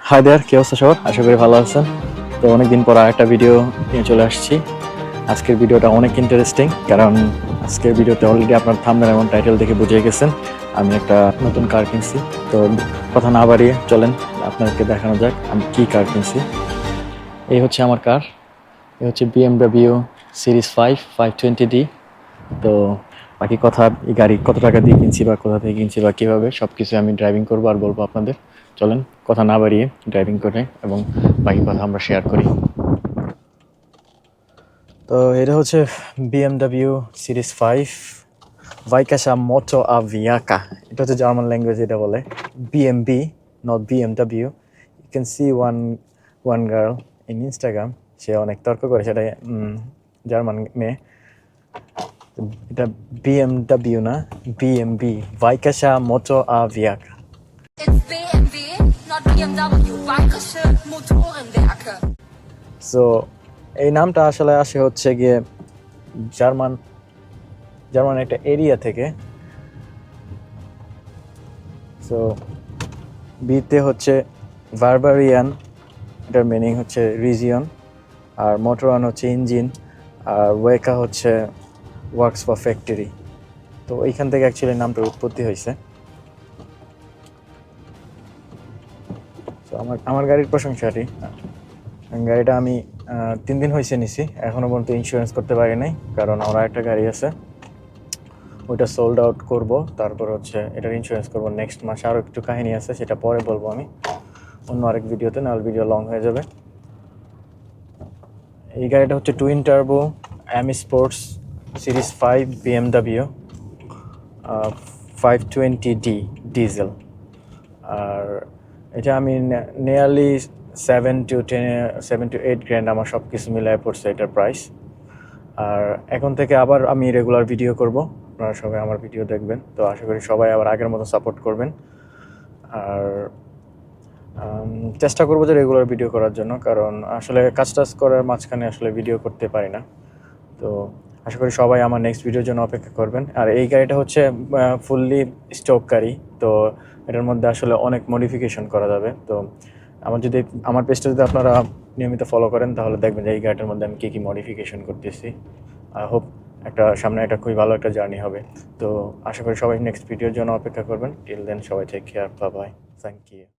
Hi there, কি অবস্থা সবার? আশা করি ভালো আছেন। তো অনেকদিন পর একটা ভিডিও নিয়ে চলে আসছি। আজকের ভিডিওটা অনেক ইন্টারেস্টিং, কারণ আজকের ভিডিওতে অলরেডি আপনার থাম্বনেল এবং টাইটেল দেখে বুঝে গেছেন আমি একটা নতুন কার কিনছি। তো কথা না বাড়িয়ে চলেন আপনাদেরকে দেখানো যাক আমি কি কার কিনছি। এই হচ্ছে আমার কার, এই হচ্ছে BMW সিরিজ 520D। তো বাকি কথা, এই গাড়ি কত টাকা দিয়ে কিনছি বা কোথা থেকে কিনছি বা কীভাবে, সব কিছু আমি ড্রাইভিং করবো আর বলবো আপনাদের। চলেন কথা না বাড়িয়ে ড্রাইভিং করে এবং বাকি কথা আমরা শেয়ার করি। তো এটা হচ্ছে BMW সিরিজ 5 ভাইকাসা মোটো আভিয়াকা। এটা হচ্ছে জার্মান ল্যাঙ্গুয়েজ, এটা বলে BMB, not BMW। You can see one girl in Instagram, সে অনেক তর্ক করে, সেটা জার্মান মেয়ে। এটা BMW না, বিএমবি, ভাইকাসা মোটো আভিয়াকা। It's BMW, not BMW, Bayerische Motorenwerke. So এই নামটা আসলে আসে হচ্ছে গিয়ে জার্মান একটা এরিয়া থেকে। সো বিতে হচ্ছে বারবারিয়ান, এটার মিনিং হচ্ছে রিজিয়ন, আর মোটরান হচ্ছে ইঞ্জিন, আর ওয়েকা হচ্ছে ওয়ার্কস ফর ফ্যাক্টরি। তো এইখান থেকে অ্যাকচুয়ালি নামটার উৎপত্তি হয়েছে। তো আমার গাড়ির প্রশংসাটি, গাড়িটা আমি 3 দিন হয়েছে নিছি, এখনও পর্যন্ত ইন্স্যুরেন্স করতে পারি নাই, কারণ আমার একটা গাড়ি আছে, ওইটা সোল্ড আউট করব, তারপর হচ্ছে এটার ইন্স্যুরেন্স করব নেক্সট মাসে। আরও একটু কাহিনী আছে, সেটা পরে বলবো আমি অন্য আরেক ভিডিওতে, নাহলে ভিডিও লং হয়ে যাবে। এই গাড়িটা হচ্ছে twin turbo M sports series 5 BMW 520D diesel. আর এটা আমি নিয়ারলি 7 to 8 গ্র্যান্ড আমার সব কিছু মিলায় পড়ছে এটার প্রাইস। আর এখন থেকে আবার আমি রেগুলার ভিডিও করব, আপনারা সবাই আমার ভিডিও দেখবেন। তো আশা করি সবাই আবার আগের মতো সাপোর্ট করবেন। আর চেষ্টা করবো যে রেগুলার ভিডিও করার জন্য, কারণ আসলে কাজ করার মাঝখানে আসলে ভিডিও করতে পারি না। তো আশা করি সবাই আমার নেক্সট ভিডিওর জন্য অপেক্ষা করবেন। আর এই গাড়িটা হচ্ছে ফুললি স্টক গাড়ি, তো এটার মধ্যে আসলে অনেক মডিফিকেশন করা যাবে। তো আমার পেজটা যদি আপনারা নিয়মিত ফলো করেন, তাহলে দেখবেন যে এই গাড়িটার মধ্যে আমি কী কী মডিফিকেশন করতেছি। আই হোপ সামনে একটা খুবই ভালো একটা জার্নি হবে। তো আশা করি সবাই নেক্সট ভিডিওর জন্য অপেক্ষা করবেন। টিল দেন সবাই take care, bye bye, thank you.